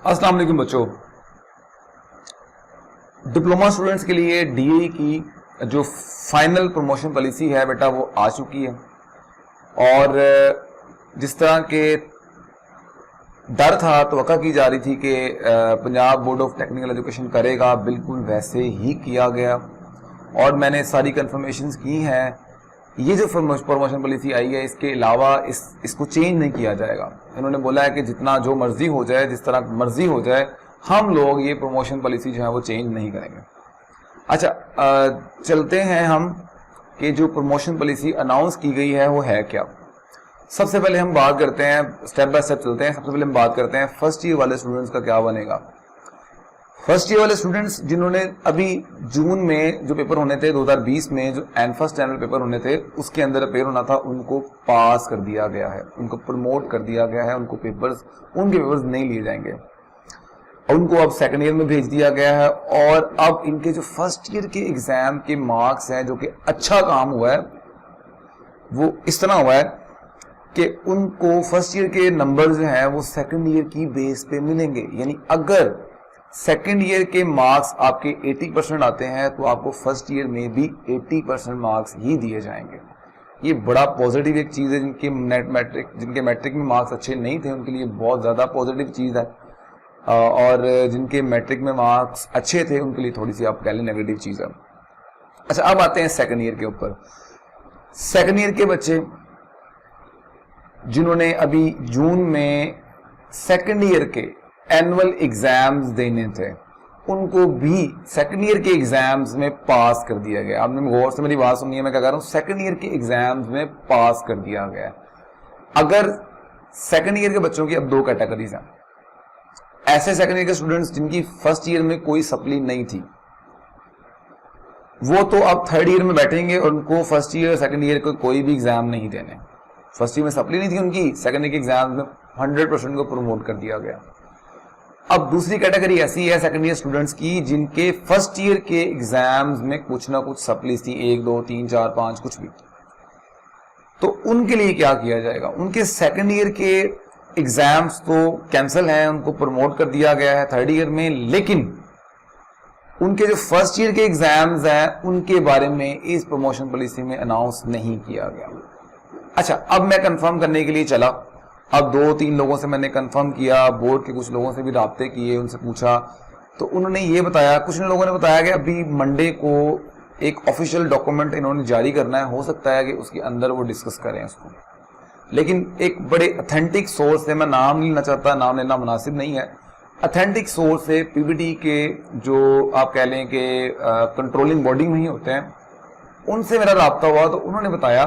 अस्सलाम वालेकुम बच्चों। डिप्लोमा स्टूडेंट्स के लिए डीए की जो फाइनल प्रमोशन पॉलिसी है बेटा वो आ चुकी है और जिस तरह के डर था तवक्का की जा रही थी कि Punjab board of technical education करेगा, बिल्कुल वैसे ही किया गया और मैंने सारी कंफर्मेशंस की हैं। ये जो प्रमोशन पॉलिसी आई है इसके अलावा इसको चेंज नहीं किया जाएगा। इन्होंने बोला है कि जितना जो मर्जी हो जाए, जिस तरह मर्जी हो जाए, हम लोग ये प्रमोशन पॉलिसी जो है वो चेंज नहीं करेंगे। अच्छा, चलते हैं हम कि जो प्रमोशन पॉलिसी अनाउंस की गई है वो है क्या। सबसे पहले हम बात करते हैं, स्टेप बाय स्टेप चलते हैं। सबसे पहले हम बात करते हैं फर्स्ट ईयर वाले स्टूडेंट्स का क्या बनेगा। फर्स्ट ईयर वाले स्टूडेंट्स जिन्होंने अभी जून में जो पेपर होने थे 2020 में, जो एनफर्स्ट एनुअल पेपर होने थे उसके अंदर अपेयर होना था, उनको पास कर दिया गया है, उनको प्रमोट कर दिया गया है, उनके पेपर्स नहीं लिए जाएंगे, उनको अब सेकंड ईयर में भेज दिया गया है। और अब इनके जो फर्स्ट ईयर के एग्जाम के मार्क्स हैं, जो कि अच्छा काम हुआ है, वो इस तरह हुआ है कि उनको फर्स्ट ईयर के नंबर जो हैं वो सेकंड ईयर की बेस पे मिलेंगे। यानी अगर सेकंड ईयर के मार्क्स आपके 80% आते हैं तो आपको फर्स्ट ईयर में भी 80% मार्क्स ही दिए जाएंगे। ये बड़ा पॉजिटिव एक चीज है। जिनके मैट्रिक में मार्क्स अच्छे नहीं थे उनके लिए बहुत ज्यादा पॉजिटिव चीज है, और जिनके मैट्रिक में मार्क्स अच्छे थे उनके लिए थोड़ी सी आप कह लें नेगेटिव चीज है। अच्छा, अब आते हैं सेकंड ईयर के ऊपर। सेकंड ईयर के बच्चे जिन्होंने अभी जून में सेकंड ईयर के एनुअल एग्जाम्स देने थे उनको भी सेकंड ईयर के एग्जाम्स में पास कर दिया गया। आपने गौर से मेरी बात सुनी है, मैं क्या कह रहा हूं, सेकंड ईयर के एग्जाम्स में पास कर दिया गया। अगर सेकंड ईयर के बच्चों की अब दो कैटेगरीज हैं। ऐसे सेकंड ईयर के स्टूडेंट्स जिनकी फर्स्ट ईयर में कोई सप्ली नहीं थी, वो तो अब थर्ड ईयर में बैठेंगे और उनको फर्स्ट ईयर सेकंड ईयर को कोई भी एग्जाम नहीं देने। फर्स्ट ईयर में सप्ली नहीं थी उनकी, सेकंड ईयर के एग्जाम में 100% को प्रमोट कर दिया गया। अब दूसरी कैटेगरी ऐसी है सेकंड ईयर स्टूडेंट्स की जिनके फर्स्ट ईयर के एग्जाम्स में कुछ ना कुछ सप्लीज थी, 1 2 3 4 5 कुछ भी। तो उनके लिए क्या किया जाएगा। उनके सेकंड ईयर के एग्जाम्स तो कैंसिल हैं, उनको प्रमोट कर दिया गया है थर्ड ईयर में, लेकिन उनके जो फर्स्ट ईयर के एग्जाम्स हैं उनके बारे में इस प्रमोशन पॉलिसी में अनाउंस नहीं किया गया। अच्छा, अब मैं कंफर्म करने के लिए चला। अब 2-3 लोगों से मैंने कंफर्म किया, बोर्ड के कुछ लोगों से भी राब्ते किए, उनसे पूछा तो उन्होंने ये बताया, कुछ लोगों ने बताया कि अभी मंडे को एक ऑफिशियल डॉक्यूमेंट इन्होंने जारी करना है, हो सकता है कि उसके अंदर वो डिस्कस करें उसको। लेकिन एक बड़े ऑथेंटिक सोर्स से, मैं नाम नहीं लेना चाहता, नाम लेना मुनासिब नहीं है, ऑथेंटिक सोर्स से पीबीटी के जो आप कह लें कि कंट्रोलिंग बॉडी में ही होते हैं, उनसे मेरा राब्ता हुआ तो उन्होंने बताया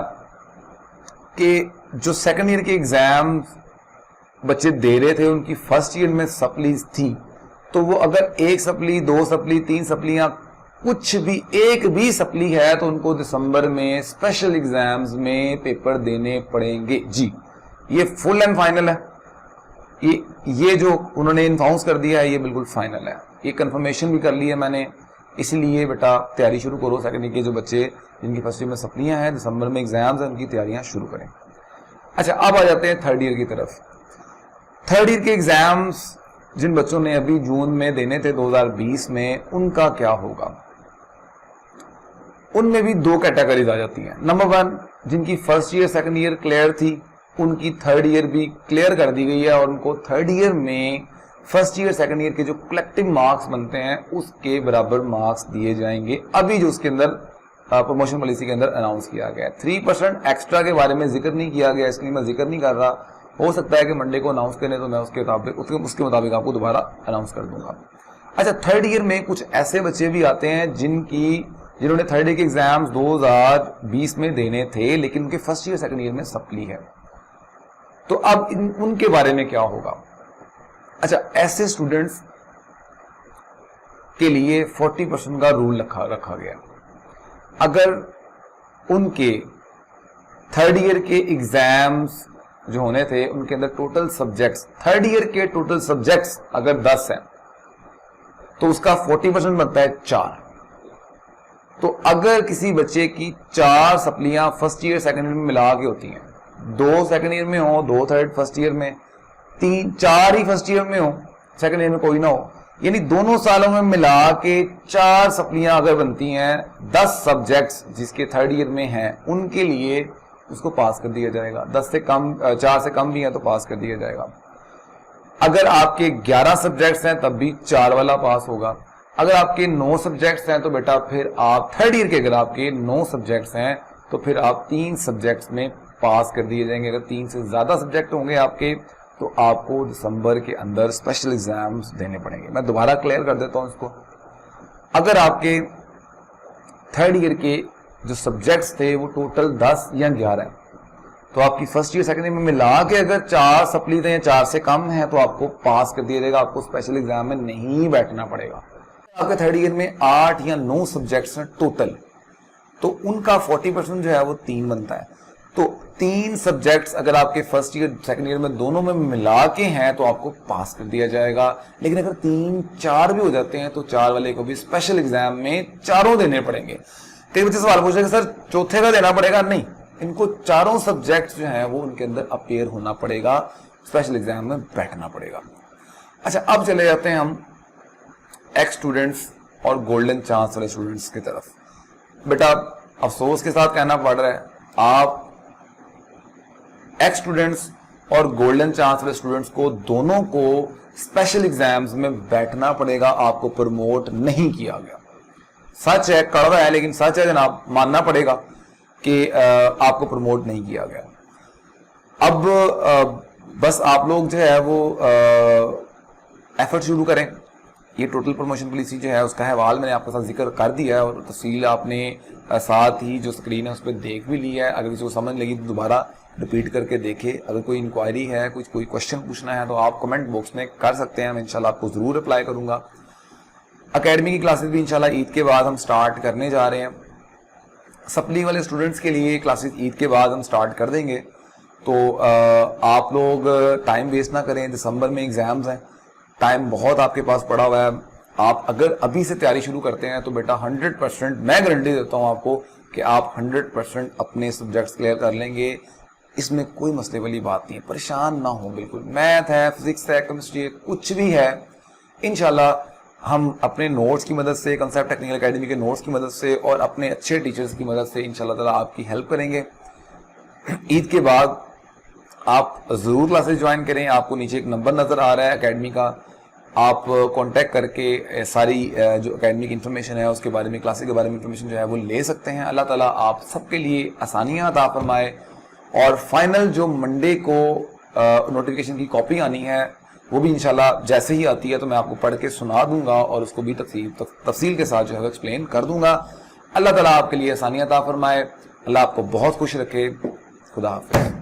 कि जो सेकंड ईयर के एग्जाम बच्चे दे रहे थे उनकी फर्स्ट ईयर में सप्लीज थी, तो वो अगर 1 सप्ली 2 सप्ली 3 सप्लियां कुछ भी, एक भी सप्ली है तो उनको दिसंबर में स्पेशल एग्जाम्स में पेपर देने पड़ेंगे। जी, ये फुल एंड फाइनल है। ये जो उन्होंने इन्फॉर्स कर दिया है ये बिल्कुल फाइनल है। ये कंफर्मेशन भी कर ली है मैंने, इसलिए बेटा तैयारी शुरू करो। सेकंड ईयर के जो बच्चे जिनकी फर्स्ट ईयर में सप्लियां हैं, दिसंबर में एग्जाम्स हैं, उनकी तैयारियां शुरू करें। अच्छा, अब आ जाते हैं थर्ड ईयर की तरफ। थर्ड ईयर के एग्जाम्स जिन बच्चों ने अभी जून में देने थे 2020 में, उनका क्या होगा। उनमें भी 2 कैटेगरीज आ जाती हैं। नंबर 1, जिनकी first year second year clear थी उनकी थर्ड ईयर भी क्लियर कर दी गई है और उनको थर्ड ईयर में फर्स्ट ईयर सेकंड ईयर के जो कलेक्टिव मार्क्स बनते हैं उसके बराबर मार्क्स दिए जाएंगे। अभी जो उसके अंदर प्रमोशन पॉलिसी के अंदर अनाउंस किया गया है। 3% एक्स्ट्रा के बारे में जिक्र नहीं किया गया, इसलिए मैं जिक्र नहीं कर रहा। हो सकता है कि मंडे को अनाउंस करें तो मैं उसके मुताबिक आपको दोबारा अनाउंस कर दूंगा। अच्छा, थर्ड ईयर में कुछ ऐसे बच्चे भी आते हैं जिन्होंने थर्ड ईयर के एग्जाम्स 2020 में देने थे लेकिन उनके फर्स्ट ईयर सेकंड ईयर में सप्ली है, तो अब उनके बारे में क्या होगा। अच्छा, ऐसे स्टूडेंट्स के लिए 40% का रूल रखा गया। अगर उनके थर्ड ईयर के एग्जाम्स जो होने थे उनके अंदर टोटल सब्जेक्ट्स, थर्ड ईयर के टोटल सब्जेक्ट्स अगर 10 हैं तो उसका 40% बनता है 4। तो अगर किसी बच्चे की 4 सप्लियां फर्स्ट ईयर सेकंड ईयर में मिला के होती हैं, 2 सेकंड ईयर में हो, 2 थर्ड फर्स्ट ईयर में, 3 4 ही फर्स्ट ईयर में हो, सेकंड ईयर में कोई ना हो, यानी दोनों सालों में मिला के 4 सप्लियां अगर बनती हैं 10 सब्जेक्ट्स जिसके थर्ड ईयर में हैं उनके लिए उसको पास कर दिया जाएगा। 10 से कम 4 से कम भी है तो पास कर दिया जाएगा। अगर आपके 11 सब्जेक्ट्स हैं तब भी 4 वाला पास होगा। अगर आपके 9 सब्जेक्ट्स हैं तो बेटा फिर आप थर्ड ईयर के अगर आपके 9 सब्जेक्ट्स हैं तो फिर आप 3 सब्जेक्ट्स में पास कर दिए जाएंगे। अगर 3 से ज्यादा सब्जेक्ट होंगे आपके तो आपको दिसंबर के अंदर स्पेशल एग्जाम्स देने पड़ेंगे। मैं दोबारा क्लियर कर देता हूं इसको। अगर आपके थर्ड ईयर के जो सब्जेक्ट्स थे वो टोटल 10 या 11 है तो आपकी फर्स्ट ईयर सेकंड ईयर में मिला के अगर 4 सप्ली थे या 4 से कम है तो आपको पास कर दिया जाएगा, आपको स्पेशल एग्जाम में नहीं बैठना पड़ेगा। आपके थर्ड ईयर में 8 या 9 सब्जेक्ट्स हैं टोटल, तो उनका 40% जो है वो 3 बनता है। तो 3 सब्जेक्ट्स अगर आपके फर्स्ट ईयर सेकंड ईयर में दोनों में मिला के हैं तो आपको पास कर दिया जाएगा। लेकिन अगर 3-4 भी हो जाते हैं तो 4 वाले को भी स्पेशल एग्जाम में चारों देने पड़ेंगे। कई बच्चे सवाल पूछ रहे हैं सर चौथे का देना पड़ेगा? नहीं, इनको चारों सब्जेक्ट्स जो हैं वो उनके अंदर अपेयर होना पड़ेगा, स्पेशल एग्जाम में बैठना पड़ेगा। अच्छा, अब चले जाते हैं हम एक्स स्टूडेंट्स और गोल्डन चांस वाले स्टूडेंट्स की तरफ। बेटा अफसोस के साथ कहना पड़ रहा है, आप एक्स स्टूडेंट्स और गोल्डन चांस वाले स्टूडेंट्स को दोनों को स्पेशल एग्जाम्स में बैठना पड़ेगा, आपको प्रमोट नहीं किया गया। सच है, कड़वा है लेकिन सच है जनाब, मानना पड़ेगा कि आपको प्रमोट नहीं किया गया। अब बस आप लोग जो है वो एफर्ट शुरू करें। ये टोटल प्रमोशन पॉलिसी जो है उसका हवाल मैंने आपके साथ जिक्र कर दिया है और तफसील आपने साथ ही जो स्क्रीन है उस पर देख भी लिया है। अगर किसी को समझ लगी तो दोबारा रिपीट करके देखे। अगर कोई इंक्वायरी है, कोई क्वेश्चन पूछना है तो आप कमेंट बॉक्स में कर सकते हैं, मैं इंशाल्लाह आपको जरूर रिप्लाई करूंगा। अकेडमी की क्लासेस भी इंशाल्लाह ईद के बाद हम स्टार्ट करने जा रहे हैं। सप्ली वाले स्टूडेंट्स के लिए क्लासेस ईद के बाद हम स्टार्ट कर देंगे, तो आप लोग टाइम वेस्ट ना करें। दिसंबर में एग्जाम्स हैं, टाइम बहुत आपके पास पड़ा हुआ है। आप अगर अभी से तैयारी शुरू करते हैं तो बेटा 100% मैं गारंटी देता हूं आपको कि आप 100% अपने सब्जेक्ट्स क्लियर कर लेंगे। इसमें कोई मसले वाली बात नहीं है, परेशान ना हो बिल्कुल। मैथ है, फिजिक्स है, केमिस्ट्री है, कुछ भी है, इंशाल्लाह हम अपने नोट्स की मदद से, कंसेप्ट टेक्निकल एकेडमी के नोट्स की मदद से और अपने अच्छे टीचर्स की मदद से इंशाल्लाह ताला आपकी हेल्प करेंगे। ईद के बाद आप जरूर क्लासेस ज्वाइन करें। आपको नीचे एक नंबर नजर आ रहा है एकेडमी का, आप कांटेक्ट करके सारी जो एकेडमी की इन्फॉर्मेशन है उसके बारे में, क्लासेस के बारे में इन्फॉर्मेशन जो है वो ले सकते हैं। अल्लाह ताला आप सबके लिए आसानियां अता फरमाए। और फाइनल जो मंडे को नोटिफिकेशन की कॉपी आनी है वो भी इंशाल्लाह जैसे ही आती है तो मैं आपको पढ़ के सुना दूंगा और उसको भी तफसील के साथ जो है एक्सप्लेन कर दूंगा। अल्लाह ताला आपके लिए आसानियां अता फरमाए। अल्लाह आपको बहुत खुश रखे। खुदा हाफिज़।